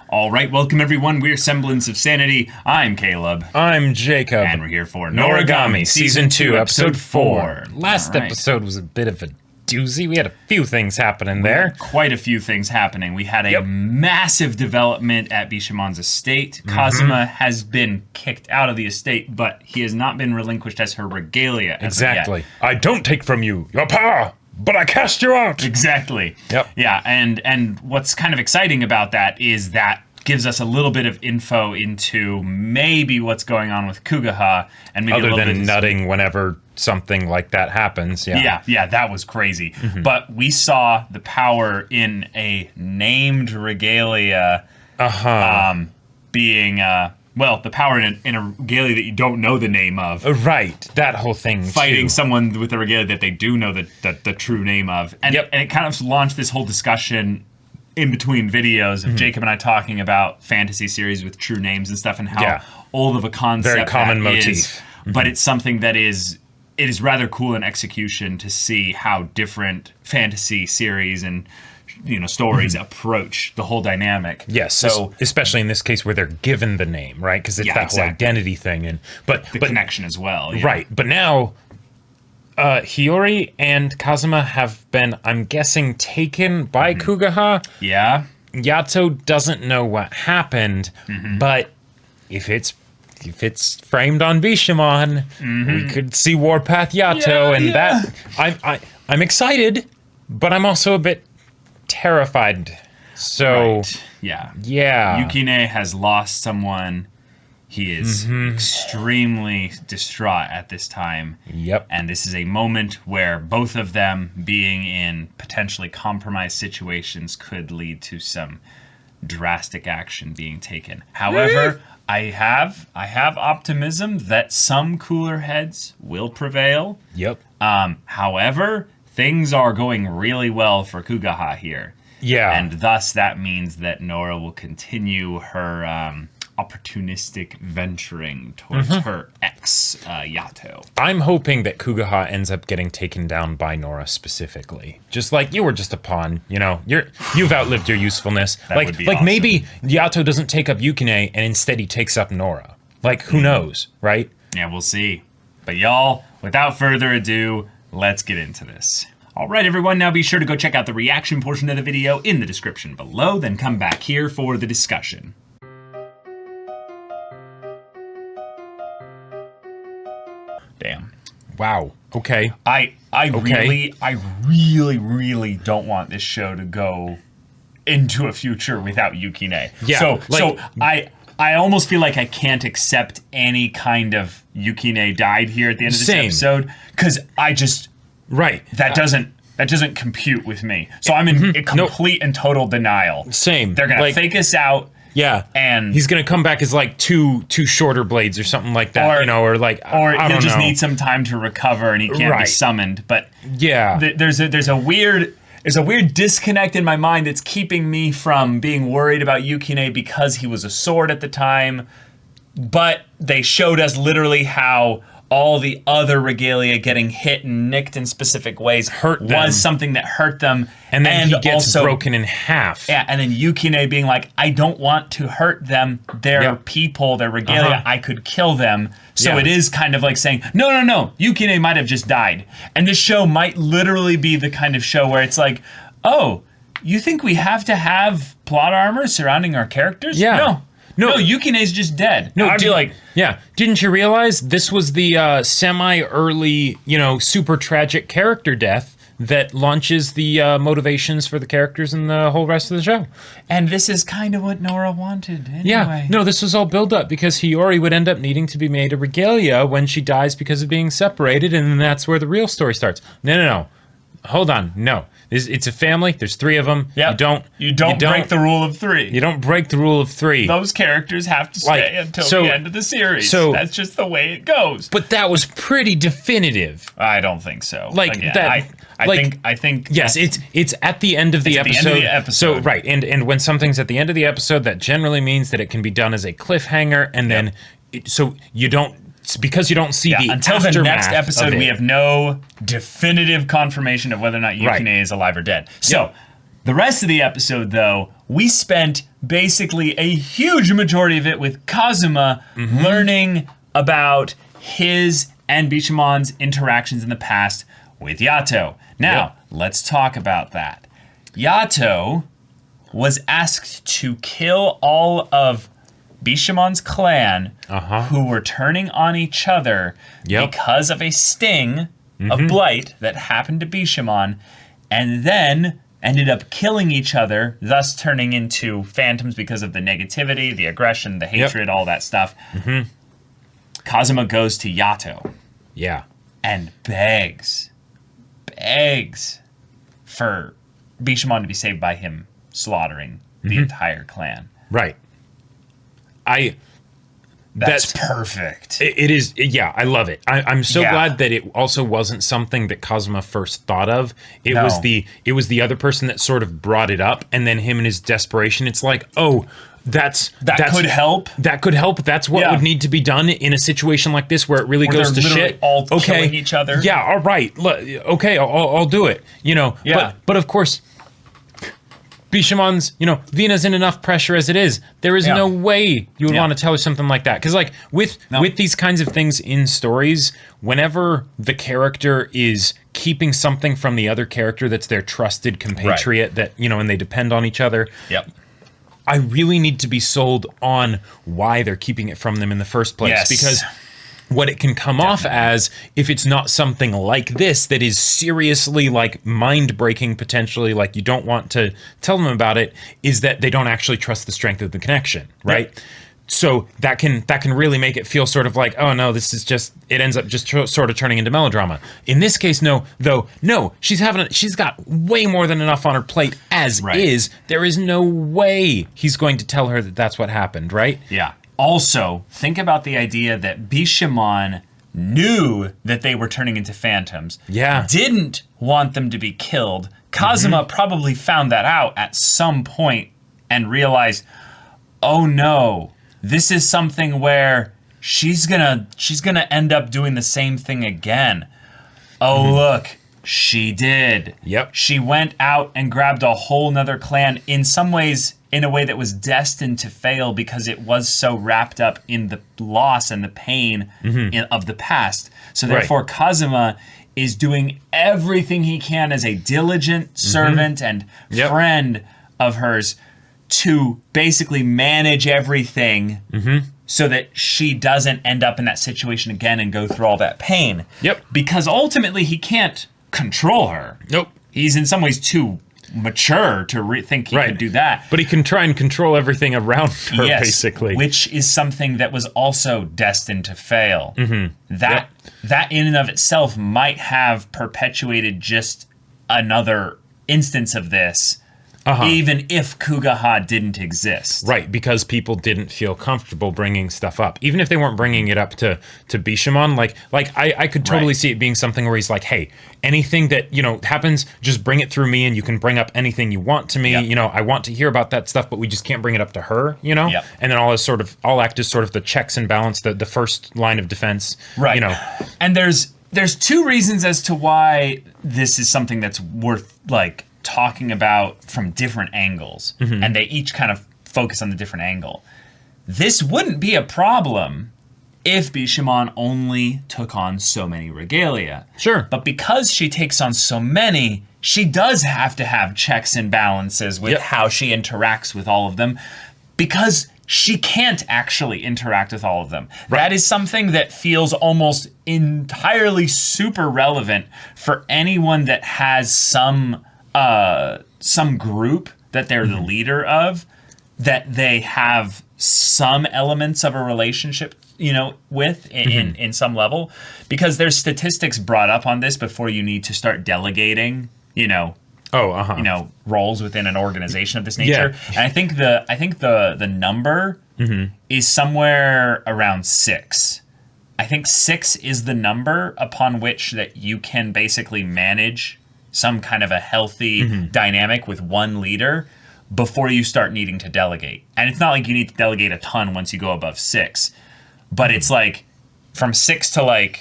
All right, welcome everyone. We're Semblance of Sanity. I'm Caleb. I'm Jacob. And we're here for Noragami, Season 2, Episode 4. Last episode was a bit of a doozy. We had a few things happening there. Quite a few things happening. We had a massive development at Bishamon's estate. Kazuma has been kicked out of the estate, but he has not been relinquished as her regalia as of yet. I don't take from you your power, but I cast you out. Exactly. Yep. Yeah, and what's kind of exciting about that is that gives us a little bit of info into maybe what's going on with Kugaha, and maybe Other a little than bit nutting whenever something like that happens. Yeah, that was crazy. But we saw the power in a named regalia being, the power in a regalia that you don't know the name of. Right, that whole thing. Fighting too. someone with a regalia that they do know the true name of. And, and it kind of launched this whole discussion in between videos of Jacob and I talking about fantasy series with true names and stuff and how old of a concept Very common that motif. is. But it's something that is rather cool in execution to see how different fantasy series and stories approach the whole dynamic. Yes, so especially in this case where they're given the name, right? Because it's that whole identity thing, and but connection as well. Right, but now Hiyori and Kazuma have been, I'm guessing, taken by Kugaha. Yeah. Yato doesn't know what happened, but if it's framed on Bishamon, we could see Warpath Yato, that I'm excited, but I'm also a bit terrified. So yeah. Yukine has lost someone. He is extremely distraught at this time. Yep. And this is a moment where both of them being in potentially compromised situations could lead to some drastic action being taken. However, I have optimism that some cooler heads will prevail. Yep. However, things are going really well for Kugaha here. Yeah. And thus that means that Nora will continue her opportunistic venturing towards her ex, Yato. I'm hoping that Kugaha ends up getting taken down by Nora specifically. Just like you were just a pawn, you've outlived your usefulness. That would be awesome. Maybe Yato doesn't take up Yukine and instead he takes up Nora. Like, who knows, right? Yeah, we'll see. But y'all, without further ado, let's get into this. All right, everyone, now be sure to go check out the reaction portion of the video in the description below, then come back here for the discussion. Damn. Wow. Okay. I really don't want this show to go into a future without Yukine. Yeah. So I almost feel like I can't accept any kind of Yukine died here at the end of this episode because I just that doesn't compute with me. So I'm in complete and total denial. Same. They're gonna fake us out. Yeah, and he's gonna come back as like two shorter blades or something like that, or he'll just need some time to recover and he can't be summoned. But there's a weird disconnect in my mind that's keeping me from being worried about Yukine because he was a sword at the time. But they showed us literally how all the other regalia getting hit and nicked in specific ways was something that hurt them. And then he gets broken in half. Yeah, and then Yukine being like, I don't want to hurt them. They're people, they're regalia. I could kill them. So it is kind of like saying, no, Yukine might have just died. And this show might literally be the kind of show where it's like, oh, you think we have to have plot armor surrounding our characters? Yeah. No, Yukine's just dead. No, I'd be like... Yeah. Didn't you realize this was the semi-early, super tragic character death that launches the motivations for the characters and the whole rest of the show? And this is kind of what Nora wanted anyway. Yeah. No, this was all build up because Hiyori would end up needing to be made a regalia when she dies because of being separated, and then that's where the real story starts. No. Hold on. No. It's a family. There's three of them. Yep. You don't break the rule of three. You don't break the rule of three. Those characters have to stay until the end of the series. So that's just the way it goes. But that was pretty definitive. I don't think so. I think yes, it's at the end of the episode. So and when something's at the end of the episode, that generally means that it can be done as a cliffhanger, and then you don't. Because you don't see the until the next episode, we have no definitive confirmation of whether or not Yukine is alive or dead. So The rest of the episode, though, we spent basically a huge majority of it with Kazuma learning about his and Bishamon's interactions in the past with Yato. Now, let's talk about that. Yato was asked to kill all of Bishamon's clan who were turning on each other because of a sting of blight that happened to Bishamon, and then ended up killing each other, thus turning into phantoms because of the negativity, the aggression, the hatred, all that stuff. Kazuma goes to Yato. Yeah. And begs for Bishamon to be saved by him slaughtering the entire clan. Right. That's perfect. It is. Yeah, I love it. I'm so glad that it also wasn't something that Kazuma first thought of. It was the other person that sort of brought it up, and then him in his desperation, it's like, oh, that could help. That could help. That's what would need to be done in a situation like this where it really goes to shit. All killing each other. Yeah. All right. Okay. I'll do it. Yeah. But of course, Bishamon's, Vina's in enough pressure as it is. There is no way you would want to tell her something like that. Because, with these kinds of things in stories, whenever the character is keeping something from the other character that's their trusted compatriot, that, and they depend on each other. Yep. I really need to be sold on why they're keeping it from them in the first place. Yes. Because what it can come off as, if it's not something like this that is seriously mind-breaking potentially, you don't want to tell them about it, is that they don't actually trust the strength of the connection, right? Yep. So that can really make it feel sort of like, oh no, this is just, it ends up just sort of turning into melodrama. In this case, no, she's got way more than enough on her plate as is. There is no way he's going to tell her that that's what happened, right? Yeah. Also, think about the idea that Bishamon knew that they were turning into phantoms. Yeah. Didn't want them to be killed. Kazuma probably found that out at some point and realized, oh no, this is something where she's gonna end up doing the same thing again. Oh, look, she did. Yep. She went out and grabbed a whole nother clan, in some ways in a way that was destined to fail because it was so wrapped up in the loss and the pain of the past. So therefore, Kazuma is doing everything he can as a diligent servant and friend of hers to basically manage everything so that she doesn't end up in that situation again and go through all that pain. Yep. Because ultimately he can't control her. Nope. He's in some ways too mature to think he could do that. But he can try and control everything around her, basically. Which is something that was also destined to fail. That in and of itself might have perpetuated just another instance of this, even if Kugaha didn't exist. Right, because people didn't feel comfortable bringing stuff up. Even if they weren't bringing it up to Bishamon, I could totally see it being something where he's like, hey, anything that, happens, just bring it through me and you can bring up anything you want to me. I want to hear about that stuff, but we just can't bring it up to her, And then I'll act as sort of the checks and balance, the first line of defense. Right. And there's two reasons as to why this is something that's worth, talking about from different angles, and they each kind of focus on the different angle. This wouldn't be a problem if Bishamon only took on so many regalia. Sure. But because she takes on so many, she does have to have checks and balances with how she interacts with all of them, because she can't actually interact with all of them. Right. That is something that feels almost entirely super relevant for anyone that has some group that they're the leader of, that they have some elements of a relationship, with in some level, because there's statistics brought up on this before you need to start delegating, roles within an organization of this nature. And I think the number is somewhere around 6. I think 6 is the number upon which that you can basically manage some kind of a healthy dynamic with one leader before you start needing to delegate. And it's not like you need to delegate a ton once you go above 6, but it's from 6 to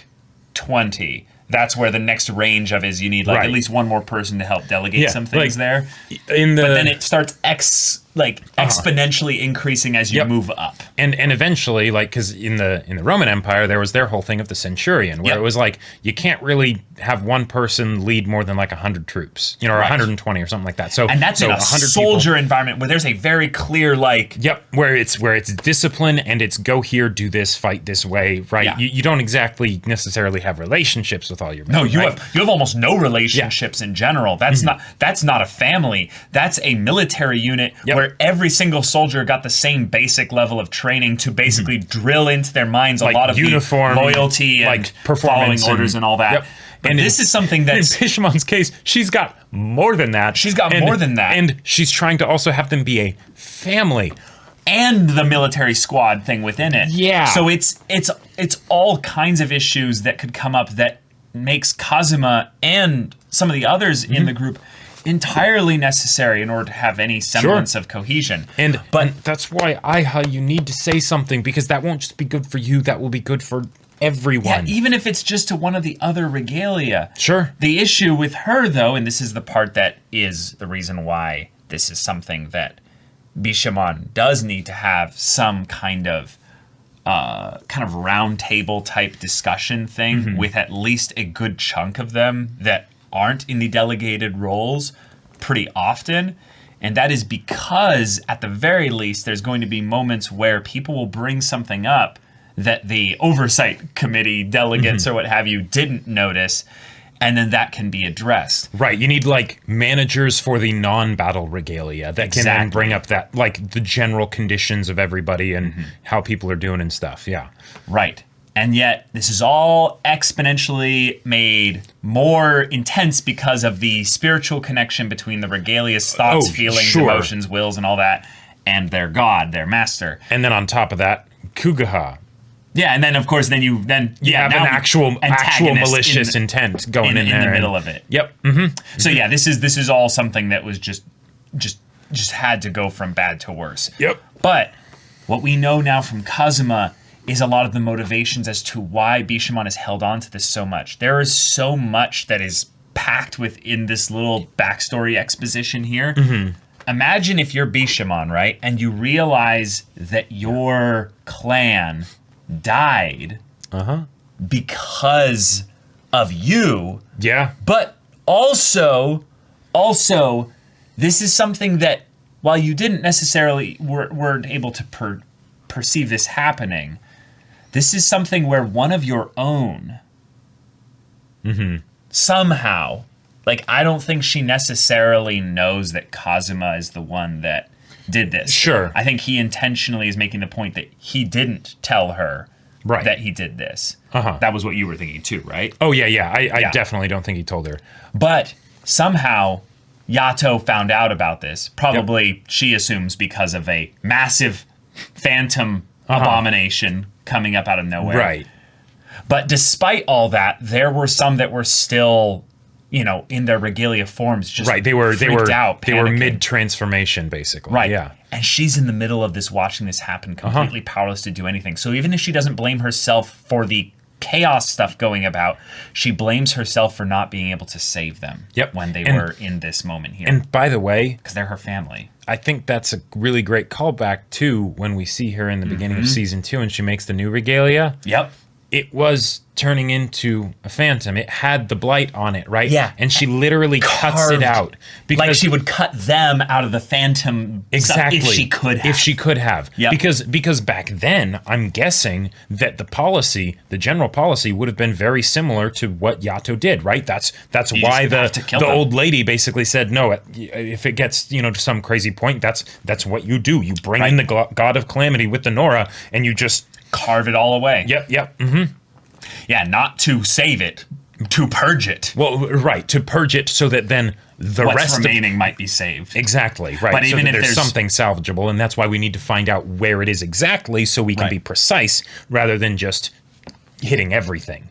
20. that's where the next range of is you need like at least one more person to help delegate some things there. But then it starts exponentially increasing as you move up. And eventually, like, because in the Roman Empire, there was their whole thing of the centurion, where it was like, you can't really have one person lead more than like 100 troops, or 120 or something like that. So, and that's in a soldier environment where there's a very clear where it's discipline and it's go here, do this, fight this way, right? Yeah. You don't exactly necessarily have relationships with all your men. No, you have almost no relationships in general. That's not a family. That's a military unit where every single soldier got the same basic level of training to basically drill into their minds a lot of uniform, loyalty, and following orders and all that. Yep. And this is something that, in Bishamon's case, she's got more than that. She's got more than that. And she's trying to also have them be a family. And the military squad thing within it. Yeah. So it's all kinds of issues that could come up that makes Kazuma and some of the others in the group entirely necessary in order to have any semblance of cohesion. But that's why, Aiha, you need to say something, because that won't just be good for you, that will be good for everyone. Yeah, even if it's just to one of the other regalia. Sure. The issue with her, though, and this is the part that is the reason why this is something that does need to have some kind of round table type discussion thing with at least a good chunk of them that aren't in the delegated roles pretty often. And that is because, at the very least, there's going to be moments where people will bring something up that the oversight committee delegates or what have you didn't notice, and then that can be addressed. Right. You need managers for the non-battle regalia that can then bring up that the general conditions of everybody and how people are doing and stuff. Yeah. Right. And yet this is all exponentially made more intense because of the spiritual connection between the regalia's thoughts, feelings, emotions, wills, and all that, and their god, their master. And then on top of that, Kugaha. Yeah, and then of course, you have an actual malicious intent going in there the middle of it. Yep. So yeah, this is all something that was just had to go from bad to worse. Yep. But what we know now from Kazuma is a lot of the motivations as to why Bishamon has held on to this so much. There is so much that is packed within this little backstory exposition here. Imagine if you're Bishamon, right, and you realize that your clan died because of you. Yeah. But also, this is something that, while you didn't necessarily weren't able to perceive this happening, this is something where one of your own somehow, I don't think she necessarily knows that Kazuma is the one that did this. Sure. I think he intentionally is making the point that he didn't tell her that he did this. That was what you were thinking too, right? Oh, yeah. I definitely don't think he told her. But somehow Yato found out about this. Probably, she assumes, because of a massive phantom abomination coming up out of nowhere. Right. But despite all that, there were some that were still, in their regalia forms, just they were out, they were mid-transformation, basically. Right. Yeah. And she's in the middle of this, watching this happen, completely powerless to do anything. So even if she doesn't blame herself for the chaos stuff going about, she blames herself for not being able to save them when they were in this moment here. And by the way, because they're her family. I think that's a really great callback to when we see her in the beginning of season 2 and she makes the new regalia. Yep. It was turning into a phantom. It had the blight on it, right? Yeah. And she literally cuts it out. Because she would cut them out of the phantom stuff if she could have. If she could have. Yep. Because back then, I'm guessing that the general policy would have been very similar to what Yato did, right? That's why the old lady basically said, no, if it gets, to some crazy point, that's what you do. You bring in the god of calamity with the Nora and you just carve it all away. Yep. Yeah, not to save it, to purge it. Well, right, to purge it so that then the rest remaining might be saved. Exactly, right. But so even if there's something salvageable, and that's why we need to find out where it is exactly so we can be precise rather than just hitting everything.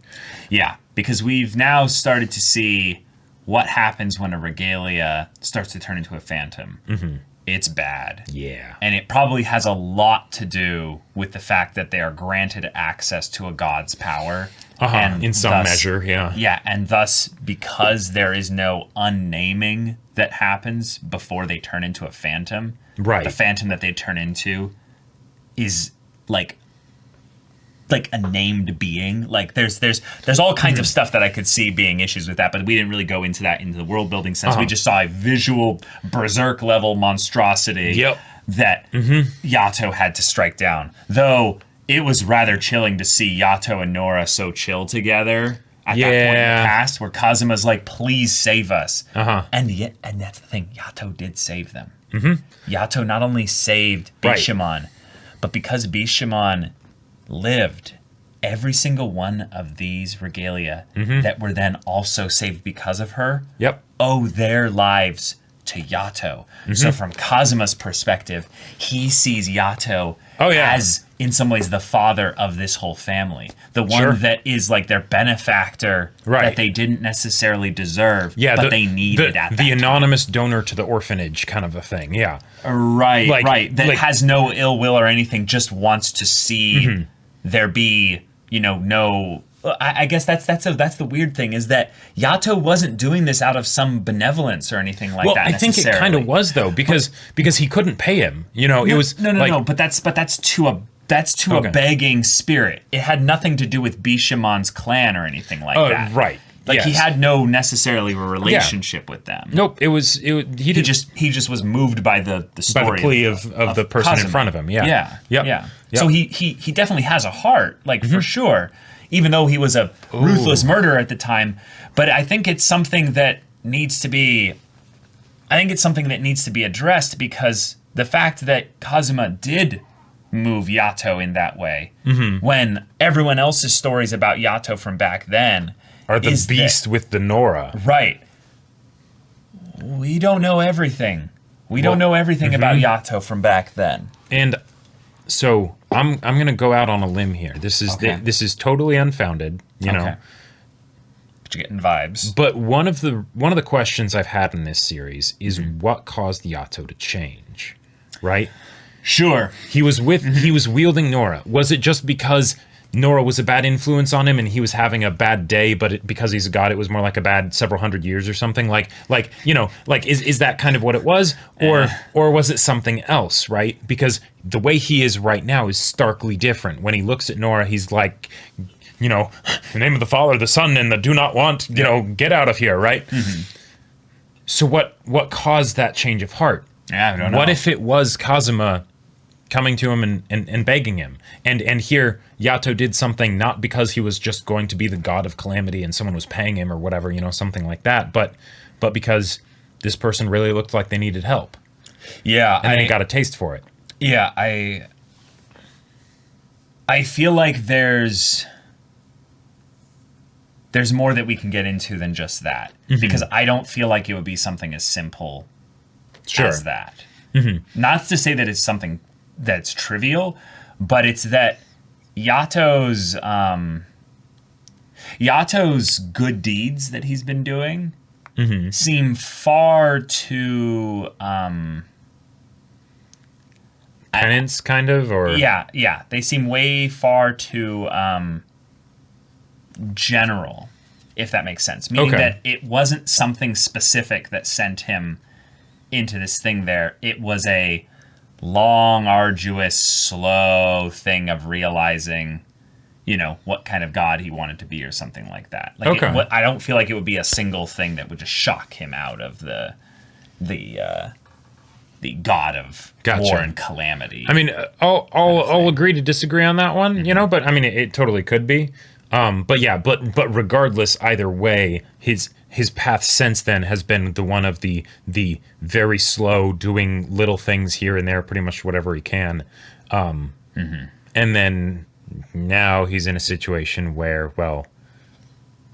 Yeah, because we've now started to see what happens when a regalia starts to turn into a phantom. It's bad. Yeah. And it probably has a lot to do with the fact that they are granted access to a god's power And in some measure, yeah. Yeah, and thus, because there is no unnaming that happens before they turn into a phantom, right? The phantom that they turn into is like a named being. Like there's all kinds of stuff that I could see being issues with that, but we didn't really go into that into the world building sense. We just saw a visual berserk level monstrosity that Yato had to strike down. Though it was rather chilling to see Yato and Nora so chill together at that point in the cast, where Kazuma's like, "Please save us," and that's the thing. Yato did save them. Yato not only saved Bishamon, but because Bishamon lived, every single one of these regalia that were then also saved because of her owe their lives to Yato. So from Kazuma's perspective, he sees Yato as, in some ways, the father of this whole family. The one that is like their benefactor that they didn't necessarily deserve, but they needed at that the anonymous donor to the orphanage kind of a thing, Right. That has no ill will or anything, just wants to see there be, no... I guess that's the weird thing, is that Yato wasn't doing this out of some benevolence or anything like that. I think it kind of was, though, because he couldn't pay him. It was no. But that's to a begging spirit. It had nothing to do with Bishamon's clan or anything like that. Right. Like he had no necessarily a relationship with them. Nope. He just was moved by the story, by the plea of the person Kazuma. In front of him. Yeah. So he definitely has a heart, like for sure. Even though he was a ruthless murderer at the time. But I think it's something that needs to be addressed, because the fact that Kazuma did move Yato in that way, when everyone else's stories about Yato from back then are the beast with the Nora. Right. We don't know everything. We don't know everything about Yato from back then. And so I'm going to go out on a limb here. This is totally unfounded, know. But you're getting vibes. But one of the questions I've had in this series is what caused Yato to change, right? Sure. He was wielding Nora. Was it just because Nora was a bad influence on him and he was having a bad day, but because he's a god, it was more like a bad several hundred years or something? Is that kind of what it was? Or was it something else, right? Because the way he is right now is starkly different. When he looks at Nora, he's like, in the name of the Father, the Son, and the do not want, get out of here, right? So what caused that change of heart? Yeah, I don't know. What if it was Kazuma coming to him and begging him? And here, Yato did something not because he was just going to be the god of calamity and someone was paying him or whatever, something like that, but because this person really looked like they needed help. Yeah. And then he got a taste for it. Yeah, I feel like there's more that we can get into than just that. Because I don't feel like it would be something as simple as that. Not to say that it's something that's trivial, but it's that Yato's good deeds that he's been doing seem far too penance, kind of, or they seem way far too general, if that makes sense. Meaning that it wasn't something specific that sent him into this thing there. It was a long, arduous, slow thing of realizing, what kind of god he wanted to be or something like that. I don't feel like it would be a single thing that would just shock him out of the god of war and calamity. I mean, I'll agree to disagree on that one, but I mean, it totally could be. But regardless, either way, his path since then has been the one of the very slow, doing little things here and there, pretty much whatever he can. And then now he's in a situation where, well,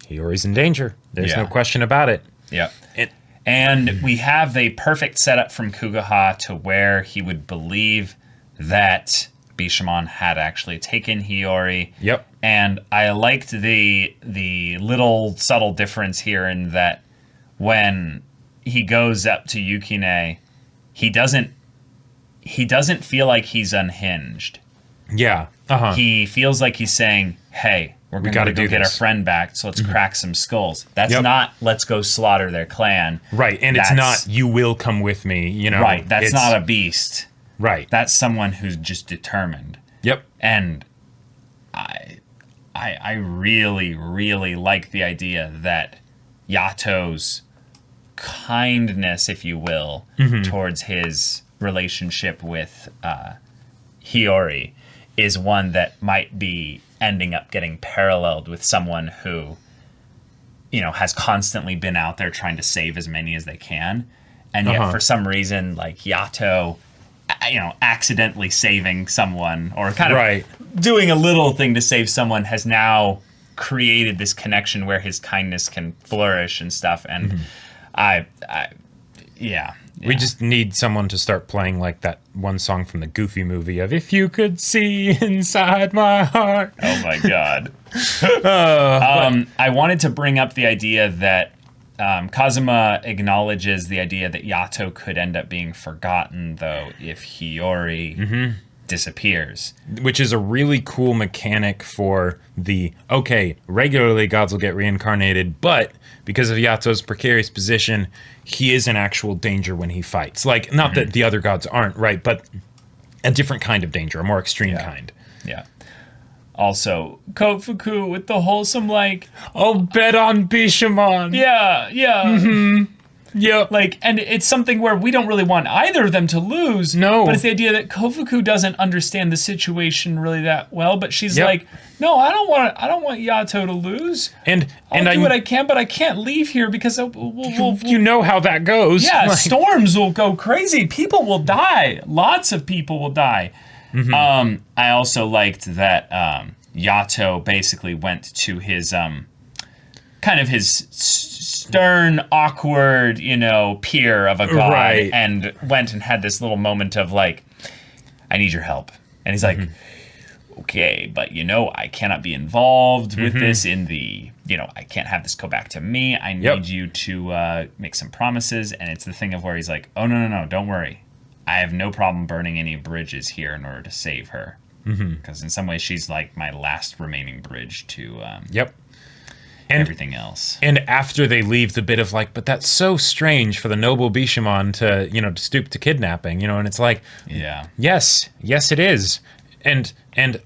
Hiyori's in danger. There's no question about it. Yeah. And we have a perfect setup from Kugaha to where he would believe that Bishamon had actually taken Hiyori. Yep. And I liked the little subtle difference here in that when he goes up to Yukine, he doesn't feel like he's unhinged. Yeah. He feels like he's saying, "Hey, we're going to go get our friend back, so let's crack some skulls. That's not, let's go slaughter their clan. Right, and it's not, you will come with me, you know. Right, that's not a beast. Right. That's someone who's just determined. Yep. And I really, really like the idea that Yato's kindness, if you will, towards his relationship with Hiyori is one that might be ending up getting paralleled with someone who, you know, has constantly been out there trying to save as many as they can. And yet for some reason, like Yato, you know, accidentally saving someone or kind of doing a little thing to save someone has now created this connection where his kindness can flourish and stuff. And we just need someone to start playing like that one song from the Goofy movie of "If You Could See Inside My Heart." Oh my God. I wanted to bring up the idea that Kazuma acknowledges the idea that Yato could end up being forgotten, though, if Hiyori disappears. Which is a really cool mechanic for the, okay, regularly gods will get reincarnated, but because of Yato's precarious position, he is in actual danger when he fights. Like, not that the other gods aren't, right, but a different kind of danger, a more extreme kind. Yeah. Also, Kofuku with the wholesome, like, I'll bet on Bishamon. Yeah. Yeah. Like, and it's something where we don't really want either of them to lose. No. But it's the idea that Kofuku doesn't understand the situation really that well, but she's like, no, I don't want Yato to lose. I'll do what I can, but I can't leave here because you know how that goes. Yeah, like, storms will go crazy. People will die. Lots of people will die. I also liked that Yato basically went to his kind of his stern, awkward, you know, peer of a god, and went and had this little moment of like, I need your help. And he's like, okay, but you know, I cannot be involved with this in the, you know, I can't have this go back to me. I need you to make some promises. And it's the thing of where he's like, oh, no, don't worry. I have no problem burning any bridges here in order to save her. Because in some ways she's like my last remaining bridge to everything else. And after they leave, the bit of like, but that's so strange for the noble Bishamon to, you know, to stoop to kidnapping, you know, and it's like, yes, it is. And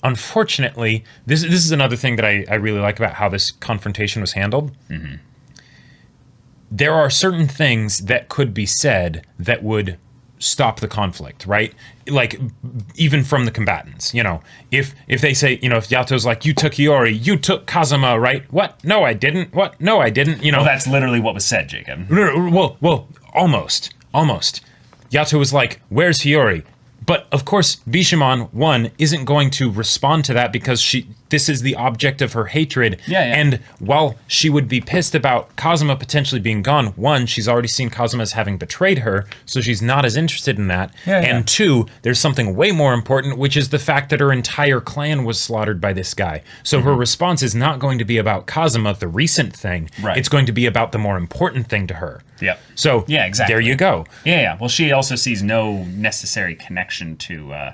unfortunately, this is another thing that I really like about how this confrontation was handled. There are certain things that could be said that would stop the conflict, right? Like, even from the combatants, you know, if they say, you know, if Yato's like, you took Hiyori, you took Kazuma, right? What? No, I didn't. What? No, I didn't. You know, well, that's literally what was said, Jacob. Well, almost. Yato was like, where's Hiyori? But of course, Bishamon, one, isn't going to respond to that because this is the object of her hatred. And while she would be pissed about Kazuma potentially being gone, one, she's already seen Kazuma as having betrayed her, so she's not as interested in that. And two, there's something way more important, which is the fact that her entire clan was slaughtered by this guy. So her response is not going to be about Kazuma, the recent thing. It's going to be about the more important thing to her. So exactly. There you go. Well, she also sees no necessary connection to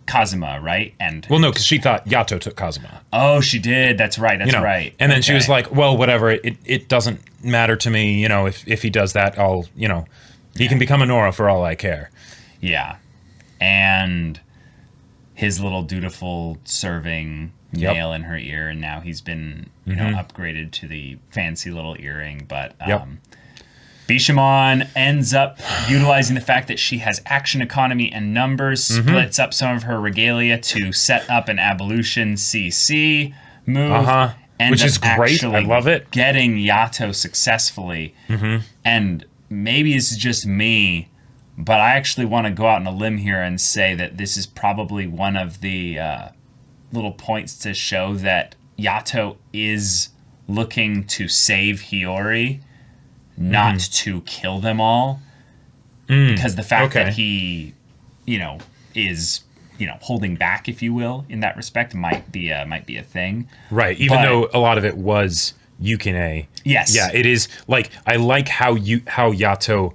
Kazuma, right? And well, no, because she thought Yato took Kazuma. Oh, she did. That's right. That's right. And then she was like, well, whatever. It doesn't matter to me. You know, if he does that, I'll, you know, he can become a Nora for all I care. Yeah. And his little dutiful serving nail in her ear, and now he's been, you know, upgraded to the fancy little earring, but Bishamon ends up utilizing the fact that she has action economy and numbers, splits up some of her regalia to set up an Abolition CC move. Which is great. I love it. Getting Yato successfully. And maybe it's just me, but I actually want to go out on a limb here and say that this is probably one of the little points to show that Yato is looking to save Hiyori, not to kill them all, because the fact that he, you know, is, you know, holding back, if you will, in that respect, might be a thing. Right. Even though a lot of it was Yukine. Yes. Yeah. It is like, I like how Yato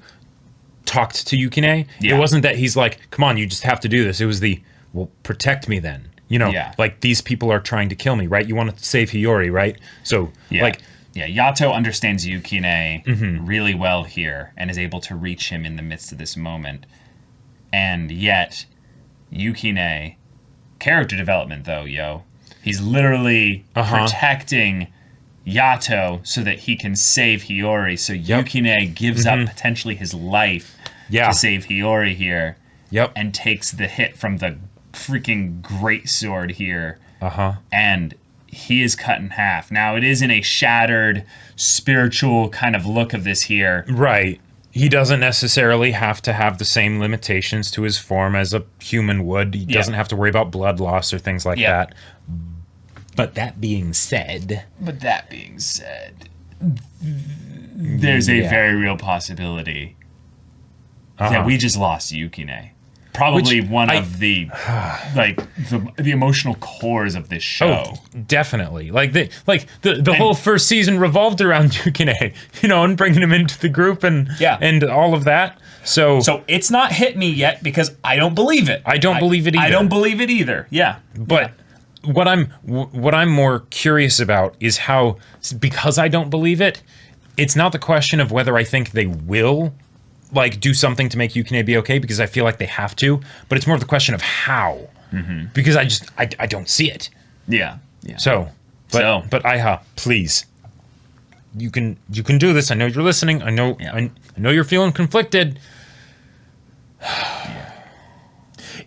talked to Yukine. It wasn't that he's like, come on, you just have to do this. It was well, protect me then. like these people are trying to kill me, right? You want to save Hiyori, right? So Yato understands Yukine really well here and is able to reach him in the midst of this moment. And yet, Yukine, character development though, he's literally protecting Yato so that he can save Hiyori. So Yukine gives up potentially his life to save Hiyori here. And takes the hit from the freaking greatsword here. And he is cut in half. Now, it is in a shattered, spiritual kind of look of this here. Right. He doesn't necessarily have to have the same limitations to his form as a human would. He doesn't have to worry about blood loss or things like that. But that being said... there's a very real possibility that we just lost Yukine. Probably one of the the emotional cores of this show. Oh, definitely. The whole first season revolved around Yukine, and bringing him into the group and all of that. So it's not hit me yet because I don't believe it. I don't believe it either. I don't believe it either. Yeah. But what I'm more curious about is how, because I don't believe it, it's not the question of whether I think they will do something to make Yukine be okay, because I feel like they have to, but it's more of the question of how, because I don't see it. Yeah. But Iha, please, you can do this. I know you're listening. I know you're feeling conflicted.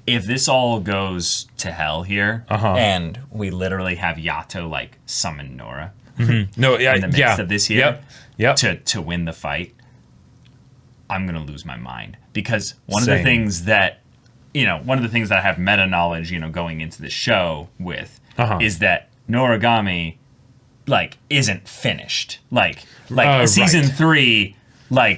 If this all goes to hell here, and we literally have Yato summon Nora, in the midst of this here, to win the fight, I'm going to lose my mind, because one of the things that I have meta knowledge, going into the show with is that Noragami, isn't finished. Season 3,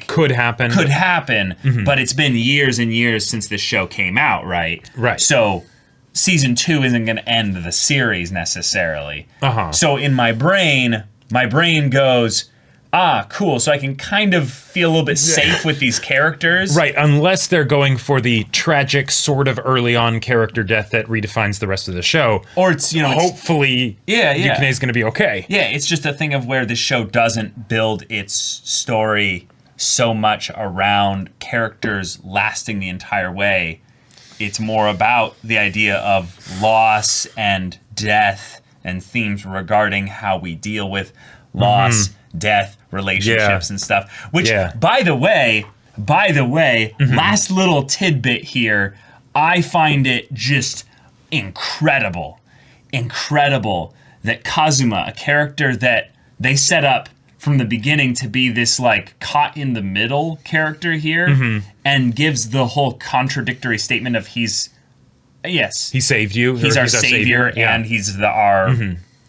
could happen, but it's been years and years since the show came out, right? Right. So season 2 isn't going to end the series necessarily. So in my brain goes, cool. So I can kind of feel a little bit safe with these characters. Right, unless they're going for the tragic sort of early on character death that redefines the rest of the show. Or it's, hopefully Yukine is going to be okay. Yeah, it's just a thing of where the show doesn't build its story so much around characters lasting the entire way. It's more about the idea of loss and death and themes regarding how we deal with loss, death, relationships and stuff. Which, by the way, last little tidbit here, I find it just incredible that Kazuma, a character that they set up from the beginning to be this caught in the middle character here, and gives the whole contradictory statement of he saved you, he's our savior, and he's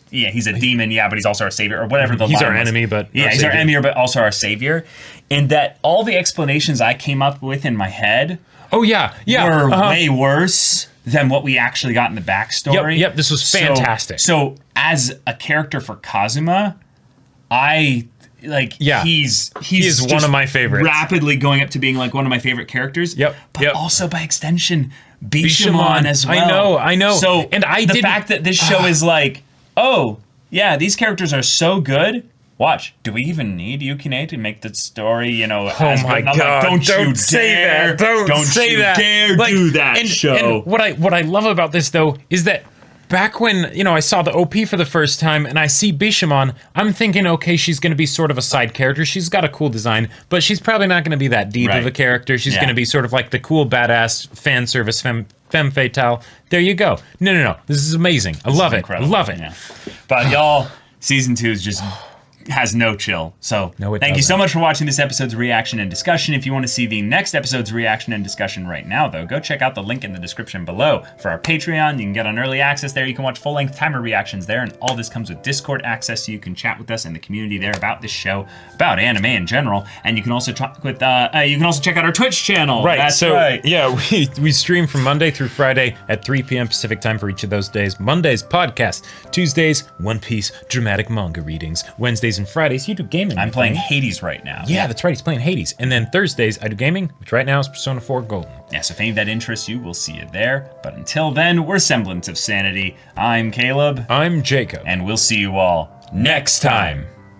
he's a demon, but he's also our savior, or whatever the line was. He's our enemy, but he's our enemy, but also our savior. And that all the explanations I came up with in my head were way worse than what we actually got in the backstory. Yep, this was fantastic. So as a character for Kazuma, he is one of my favorites. Rapidly going up to being one of my favorite characters. But also by extension, Bishamon as well. I know. So the fact that this show is these characters are so good. Watch, do we even need Yukine to make the story, oh my God, don't you say dare, that. Don't say that. Dare do that, show. And what I love about this, though, is that back when, I saw the OP for the first time and I see Bishamon, I'm thinking, okay, she's going to be sort of a side character. She's got a cool design, but she's probably not going to be that deep of a character. She's going to be sort of like the cool, badass fan service femme fatale. There you go. No. This is amazing. I love it. I love it. Yeah. But y'all, season 2 is just has no chill. So thank you so much for watching this episode's reaction and discussion. If you want to see the next episode's reaction and discussion right now, though, go check out the link in the description below for our Patreon. You can get on early access there. You can watch full-length timer reactions there, and all this comes with Discord access, so you can chat with us in the community there about this show, about anime in general. And you can also talk with you can also check out our Twitch channel. Right. That's right. Yeah, we stream from Monday through Friday at 3 p.m. Pacific time for each of those days. Mondays podcast, Tuesdays One Piece dramatic manga readings, Wednesdays and Fridays, you do gaming. I'm playing Hades right now. Yeah, that's right. He's playing Hades. And then Thursdays, I do gaming, which right now is Persona 4 Golden. Yeah, so if any of that interests you, we'll see you there. But until then, we're Semblance of Sanity. I'm Caleb. I'm Jacob. And we'll see you all next time.